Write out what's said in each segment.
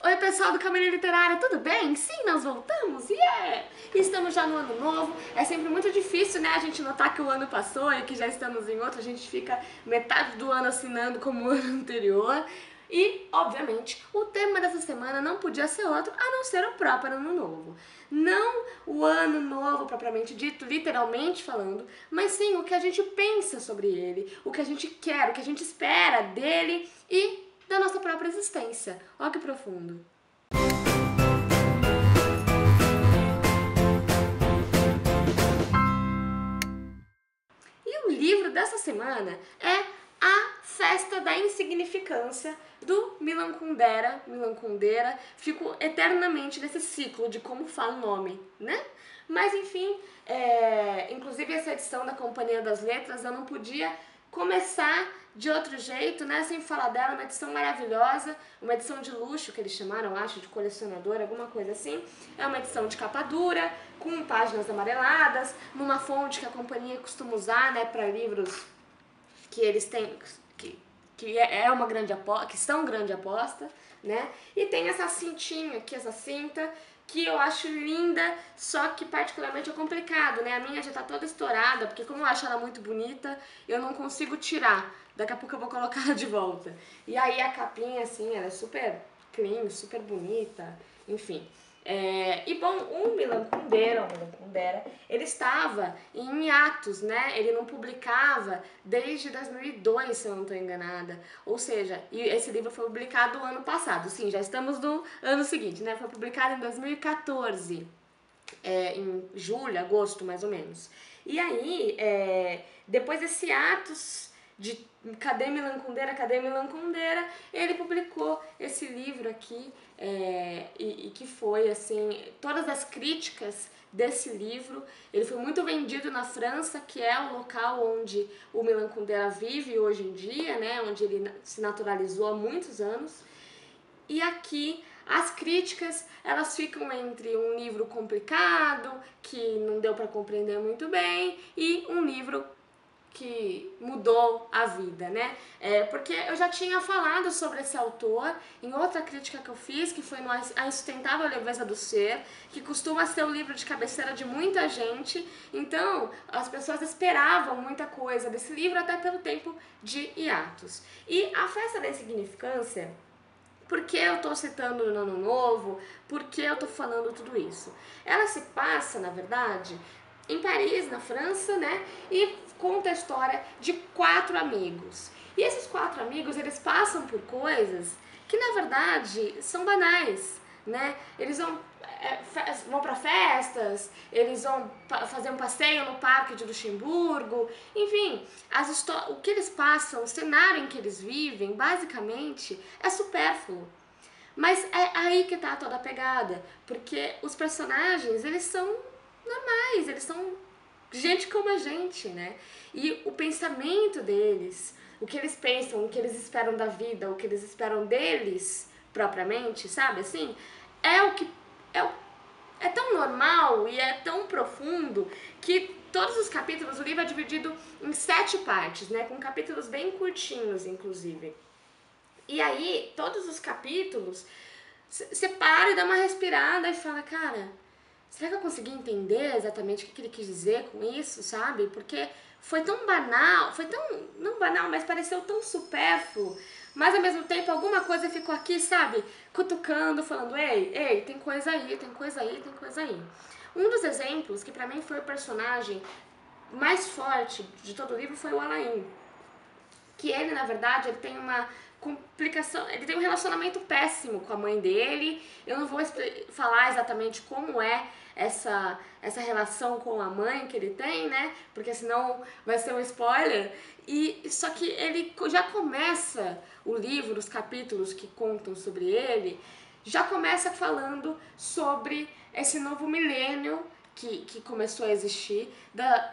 Oi pessoal do Caminho Literário, tudo bem? Sim, nós voltamos, yeah! E estamos já no ano novo, é sempre muito difícil, né, a gente notar que o ano passou e que já estamos em outro, a gente fica metade do ano assinando como o ano anterior. E, obviamente, o tema dessa semana não podia ser outro a não ser o próprio ano novo. Não o ano novo propriamente dito, literalmente falando, mas sim o que a gente pensa sobre ele, o que a gente quer, o que a gente espera dele e da nossa própria existência. Olha que profundo. E o livro dessa semana é A Festa da Insignificância, do Milan Kundera. Fico eternamente nesse ciclo de como fala o nome, né? Mas enfim, inclusive essa edição da Companhia das Letras eu não podia começar de outro jeito, né, sem falar dela, uma edição maravilhosa, uma edição de luxo que eles chamaram, acho, de colecionador, alguma coisa assim. É uma edição de capa dura, com páginas amareladas, numa fonte que a companhia costuma usar, né, para livros que eles têm, que é uma grande aposta, que são grande aposta, né? E tem essa cintinha aqui, essa cinta, que eu acho linda, só que particularmente é complicado, né? A minha já tá toda estourada, porque como eu acho ela muito bonita, eu não consigo tirar. Daqui a pouco eu vou colocar ela de volta. E aí a capinha, assim, ela é super clean, super bonita, enfim. E bom, o Milan Kundera, ele estava em hiatos, né? Ele não publicava desde 2002, se eu não estou enganada. Ou seja, e esse livro foi publicado no ano passado. Sim, já estamos no ano seguinte, né? Foi publicado em 2014, em julho, agosto, mais ou menos. E aí, depois desse atos de cadê Milan Kundera, ele publicou esse livro aqui, e que foi, assim, todas as críticas desse livro. Ele foi muito vendido na França, que é o local onde o Milan Kundera vive hoje em dia, né, onde ele se naturalizou há muitos anos. E aqui as críticas, elas ficam entre um livro complicado, que não deu para compreender muito bem, e um livro que mudou a vida, né? Porque eu já tinha falado sobre esse autor em outra crítica que eu fiz, que foi no A Insustentável Leveza do Ser, que costuma ser o livro de cabeceira de muita gente. Então, as pessoas esperavam muita coisa desse livro, até pelo tempo de hiatos. E A Festa da Insignificância, por que eu estou citando no Ano Novo? Por que eu estou falando tudo isso? Ela se passa, na verdade, em Paris, na França, né? E conta a história de 4 amigos. E esses 4 amigos, eles passam por coisas que, na verdade, são banais, né? Eles vão para festas, eles vão fazer um passeio no Parque de Luxemburgo, enfim, o que eles passam, o cenário em que eles vivem, basicamente, é supérfluo. Mas é aí que tá toda a pegada, porque os personagens, eles são normais, eles são gente como a gente, né? E o pensamento deles, o que eles pensam, o que eles esperam da vida, o que eles esperam deles propriamente, sabe assim? É o que é tão normal e é tão profundo que todos os capítulos, o livro é dividido em 7 partes, né? Com capítulos bem curtinhos, inclusive. E aí, todos os capítulos, você para e dá uma respirada e fala, cara, será que eu consegui entender exatamente o que ele quis dizer com isso, sabe? Porque foi tão banal, foi tão, não banal, mas pareceu tão supérfluo, mas ao mesmo tempo alguma coisa ficou aqui, sabe? Cutucando, falando, ei, tem coisa aí, tem coisa aí, tem coisa aí. Um dos exemplos, que pra mim foi o personagem mais forte de todo o livro, foi o Alain. Que ele, na verdade, ele tem uma complicação, ele tem um relacionamento péssimo com a mãe dele. Eu não vou falar exatamente como é essa relação com a mãe que ele tem, né? Porque senão vai ser um spoiler. E só que ele já começa o livro, os capítulos que contam sobre ele, já começa falando sobre esse novo milênio que começou a existir,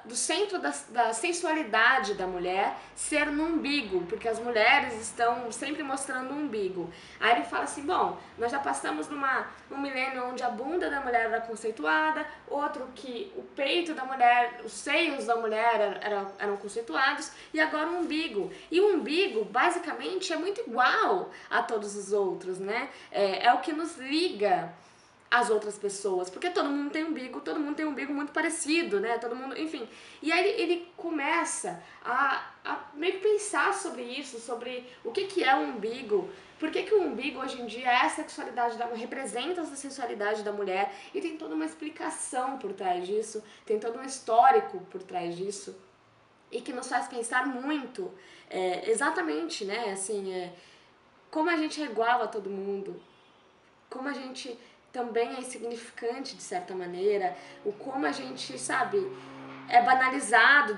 do centro da sensualidade da mulher ser no umbigo, porque as mulheres estão sempre mostrando o umbigo. Aí ele fala assim, bom, nós já passamos num milênio onde a bunda da mulher era conceituada, outro que o peito da mulher, os seios da mulher eram conceituados, e agora o umbigo. E o umbigo, basicamente, é muito igual a todos os outros, né? É o que nos liga as outras pessoas, porque todo mundo tem um umbigo muito parecido, né? Todo mundo, enfim. E aí ele começa a meio que pensar sobre isso, sobre o que é o umbigo, por que o umbigo hoje em dia é a sexualidade representa a sensualidade da mulher, e tem toda uma explicação por trás disso, tem todo um histórico por trás disso, e que nos faz pensar muito, exatamente, né? Assim, como a gente é igual a todo mundo, como a gente também é insignificante de certa maneira, o como a gente, sabe, é banalizado,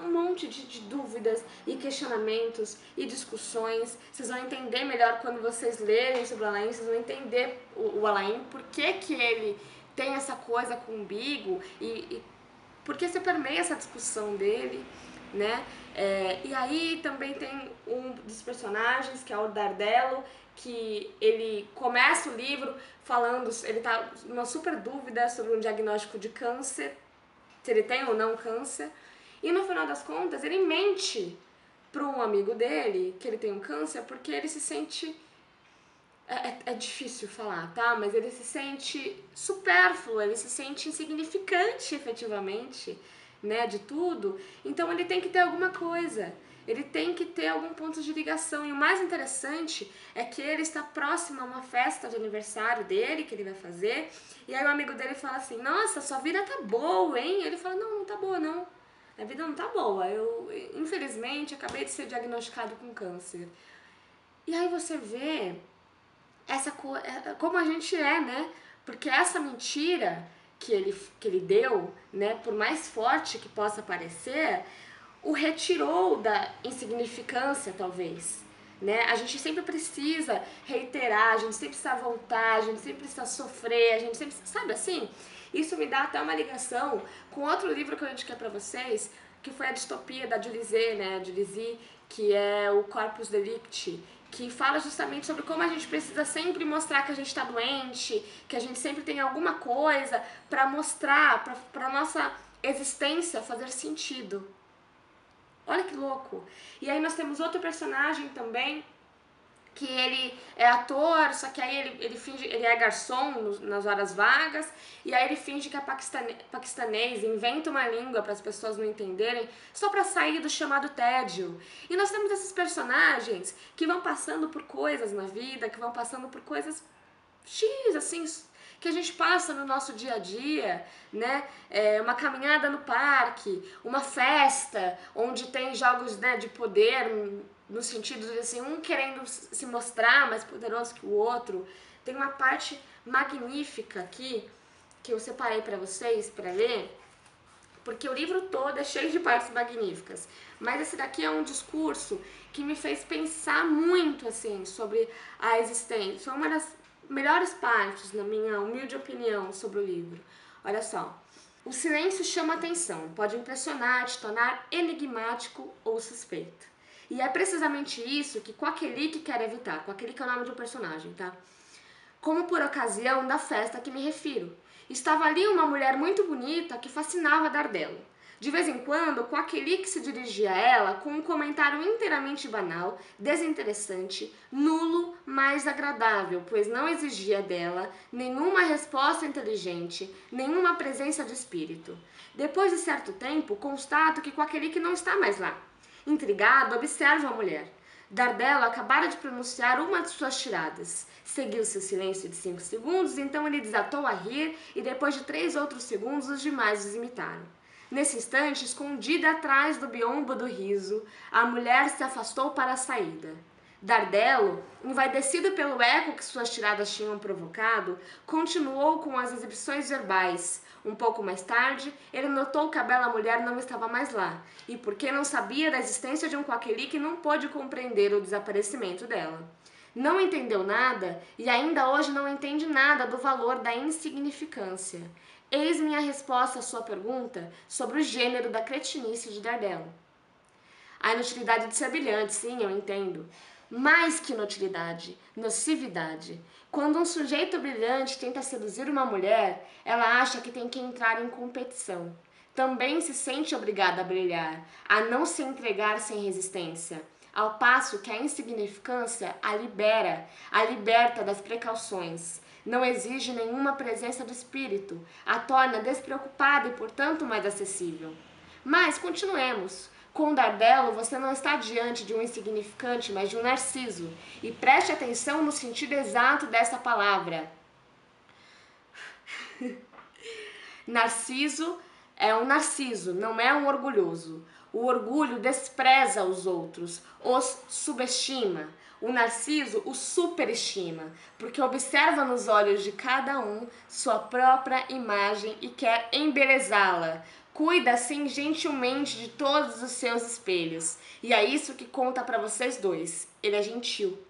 um monte de dúvidas e questionamentos e discussões. Vocês vão entender melhor quando vocês lerem sobre o Alain, vocês vão entender o Alain, por que ele tem essa coisa com o umbigo e por que você permeia essa discussão dele, né? E aí também tem um dos personagens, que é o Dardello, que ele começa o livro falando, ele tá numa super dúvida sobre um diagnóstico de câncer, se ele tem ou não câncer, e no final das contas ele mente para um amigo dele que ele tem um câncer porque ele se sente, é difícil falar, tá? Mas ele se sente supérfluo, ele se sente insignificante efetivamente, né, de tudo, então ele tem que ter alguma coisa. Ele tem que ter algum ponto de ligação. E o mais interessante é que ele está próximo a uma festa de aniversário dele, que ele vai fazer. E aí o amigo dele fala assim, nossa, sua vida tá boa, hein? Ele fala, não tá boa, não. A vida não tá boa. Eu, infelizmente, acabei de ser diagnosticado com câncer. E aí você vê como a gente é, né? Porque essa mentira que ele deu, né, por mais forte que possa parecer, o retirou da insignificância, talvez, né? A gente sempre precisa reiterar, a gente sempre precisa voltar, a gente sempre precisa sofrer, a gente sempre, sabe assim? Isso me dá até uma ligação com outro livro que eu indiquei pra vocês, que foi a distopia da Julie, né? A Julie, que é o Corpus Delicti, que fala justamente sobre como a gente precisa sempre mostrar que a gente está doente, que a gente sempre tem alguma coisa para mostrar, para nossa existência fazer sentido. Olha que louco! E aí nós temos outro personagem também, que ele é ator, só que aí ele finge, ele é garçom nas horas vagas, e aí ele finge que é paquistanês, inventa uma língua para as pessoas não entenderem, só para sair do chamado tédio. E nós temos esses personagens que vão passando por coisas na vida, que vão passando por coisas X, assim, que a gente passa no nosso dia a dia, né? Uma caminhada no parque, uma festa onde tem jogos, né, de poder, no sentido de assim, um querendo se mostrar mais poderoso que o outro. Tem uma parte magnífica aqui que eu separei para vocês para ler, porque o livro todo é cheio de partes magníficas, mas esse daqui é um discurso que me fez pensar muito assim sobre a existência. Foi uma das melhores partes, na minha humilde opinião, sobre o livro. Olha só. O silêncio chama atenção, pode impressionar, te tornar enigmático ou suspeito. E é precisamente isso que Coquelicot quer evitar. Coquelicot é o nome de um personagem, tá? Como por ocasião da festa a que me refiro. Estava ali uma mulher muito bonita que fascinava Dardello. De vez em quando, Coquelicot se dirigia a ela com um comentário inteiramente banal, desinteressante, nulo, mas agradável, pois não exigia dela nenhuma resposta inteligente, nenhuma presença de espírito. Depois de certo tempo, constato que Coquelicot não está mais lá. Intrigado, observo a mulher. Dardello acabara de pronunciar uma de suas tiradas. Seguiu seu silêncio de 5 segundos, então ele desatou a rir e depois de 3 outros segundos os demais os imitaram. Nesse instante, escondida atrás do biombo do riso, a mulher se afastou para a saída. Dardello, envaidecido pelo eco que suas tiradas tinham provocado, continuou com as exibições verbais. Um pouco mais tarde, ele notou que a bela mulher não estava mais lá, e porque não sabia da existência de um Coquelicot, não pôde compreender o desaparecimento dela. Não entendeu nada e ainda hoje não entende nada do valor da insignificância. Eis minha resposta à sua pergunta sobre o gênero da cretinice de Dardello. A inutilidade de ser brilhante, sim, eu entendo. Mais que inutilidade, nocividade. Quando um sujeito brilhante tenta seduzir uma mulher, ela acha que tem que entrar em competição. Também se sente obrigada a brilhar, a não se entregar sem resistência, ao passo que a insignificância a liberta das precauções. Não exige nenhuma presença do espírito, a torna despreocupada e, portanto, mais acessível. Mas continuemos. Com Dardello, você não está diante de um insignificante, mas de um narciso. E preste atenção no sentido exato dessa palavra. Narciso é um narciso, não é um orgulhoso. O orgulho despreza os outros, os subestima. O narciso os superestima, porque observa nos olhos de cada um sua própria imagem e quer embelezá-la. Cuida assim gentilmente de todos os seus espelhos. E é isso que conta para vocês dois. Ele é gentil.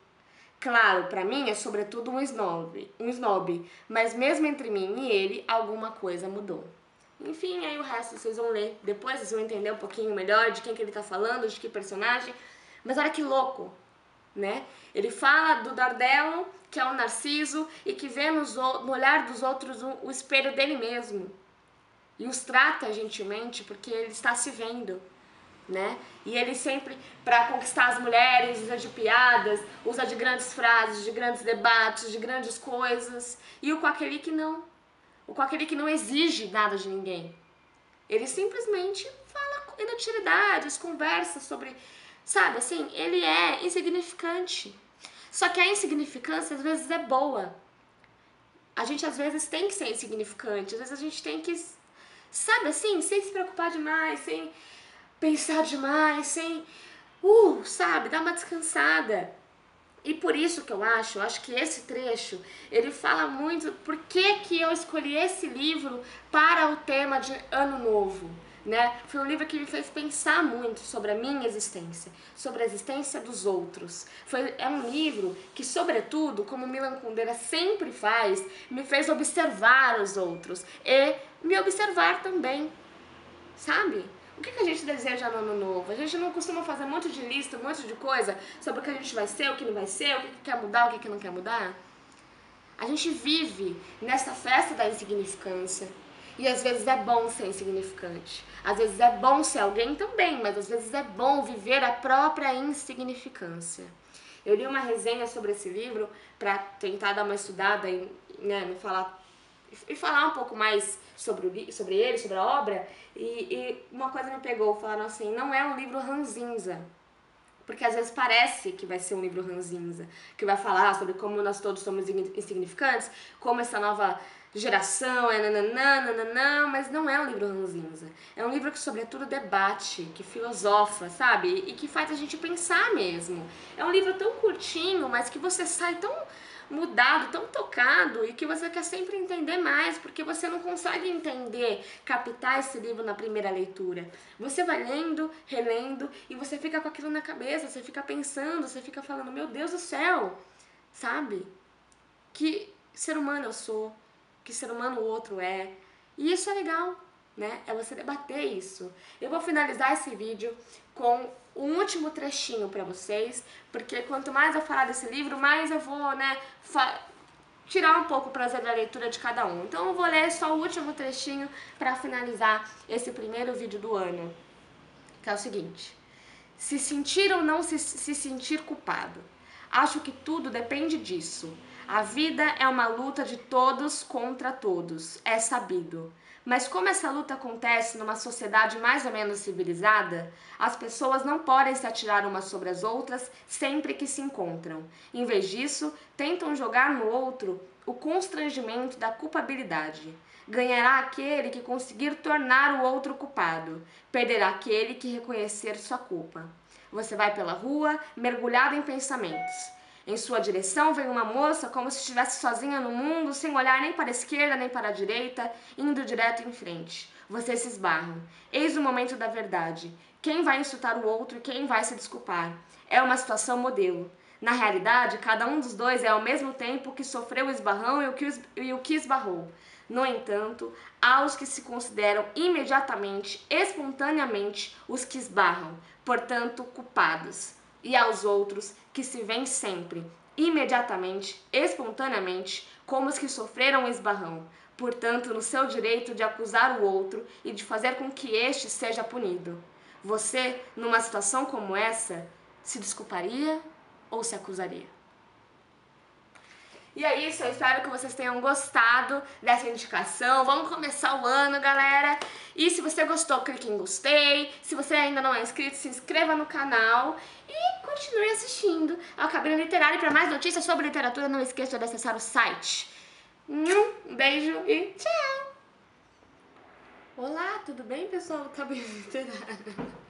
Claro, para mim é sobretudo um snob, mas mesmo entre mim e ele, alguma coisa mudou. Enfim, aí o resto vocês vão ler. Depois vocês vão entender um pouquinho melhor de quem que ele tá falando, de que personagem. Mas olha que louco, né? Ele fala do Dardello, que é um narciso e que vê no olhar dos outros o espelho dele mesmo. E os trata gentilmente porque ele está se vendo, né? E ele sempre, para conquistar as mulheres, usa de piadas, usa de grandes frases, de grandes debates, de grandes coisas. E o Coquelic não. O Coquelic não exige nada de ninguém. Ele simplesmente fala inutilidades, conversa sobre... Sabe, assim, ele é insignificante. Só que a insignificância às vezes é boa. A gente às vezes tem que ser insignificante. Às vezes a gente tem que, sabe assim, sem se preocupar demais, sem pensar demais, sem, sabe, dar uma descansada. E por isso que eu acho que esse trecho, ele fala muito por que eu escolhi esse livro para o tema de Ano Novo, né? Foi um livro que me fez pensar muito sobre a minha existência, sobre a existência dos outros. É um livro que, sobretudo, como Milan Kundera sempre faz, me fez observar os outros e me observar também, sabe? O que a gente deseja no ano novo? A gente não costuma fazer um monte de lista, um monte de coisa sobre o que a gente vai ser, o que não vai ser, o que quer mudar, o que não quer mudar? A gente vive nessa festa da insignificância. E às vezes é bom ser insignificante. Às vezes é bom ser alguém também, mas às vezes é bom viver a própria insignificância. Eu li uma resenha sobre esse livro para tentar dar uma estudada e, né, falar um pouco mais sobre ele, sobre a obra, e uma coisa me pegou, falaram assim, não é um livro ranzinza, porque às vezes parece que vai ser um livro ranzinza, que vai falar sobre como nós todos somos insignificantes, como essa nova geração é nananã, mas não é um livro ranzinza, é um livro que sobretudo debate, que filosofa, sabe, e que faz a gente pensar mesmo. É um livro tão curtinho, mas que você sai tão mudado, tão tocado, e que você quer sempre entender mais, porque você não consegue entender, captar esse livro na primeira leitura. Você vai lendo, relendo, e você fica com aquilo na cabeça, você fica pensando, você fica falando, meu Deus do céu, sabe? Que ser humano eu sou, que ser humano o outro é, e isso é legal, né? É você debater isso. Eu vou finalizar esse vídeo com um último trechinho para vocês, porque quanto mais eu falar desse livro, mais eu vou, né, tirar um pouco o prazer da leitura de cada um. Então eu vou ler só o último trechinho para finalizar esse primeiro vídeo do ano, que é o seguinte: se sentir ou não se sentir culpado. Acho que tudo depende disso. A vida é uma luta de todos contra todos, é sabido. Mas como essa luta acontece numa sociedade mais ou menos civilizada, as pessoas não podem se atirar umas sobre as outras sempre que se encontram. Em vez disso, tentam jogar no outro o constrangimento da culpabilidade. Ganhará aquele que conseguir tornar o outro culpado. Perderá aquele que reconhecer sua culpa. Você vai pela rua, mergulhado em pensamentos. Em sua direção vem uma moça como se estivesse sozinha no mundo, sem olhar nem para a esquerda nem para a direita, indo direto em frente. Vocês se esbarram. Eis o momento da verdade. Quem vai insultar o outro e quem vai se desculpar? É uma situação modelo. Na realidade, cada um dos dois é ao mesmo tempo que sofreu o esbarrão e o que esbarrou. No entanto, há os que se consideram imediatamente, espontaneamente, os que esbarram, portanto, culpados, e aos outros que se veem sempre, imediatamente, espontaneamente, como os que sofreram o esbarrão, portanto, no seu direito de acusar o outro e de fazer com que este seja punido. Você, numa situação como essa, se desculparia ou se acusaria? E é isso, eu espero que vocês tenham gostado dessa indicação. Vamos começar o ano, galera. E se você gostou, clique em gostei. Se você ainda não é inscrito, se inscreva no canal e continue assistindo ao Cabine Literário. E para mais notícias sobre literatura, não esqueça de acessar o site. Um beijo e tchau! Olá, tudo bem, pessoal do Cabine Literário?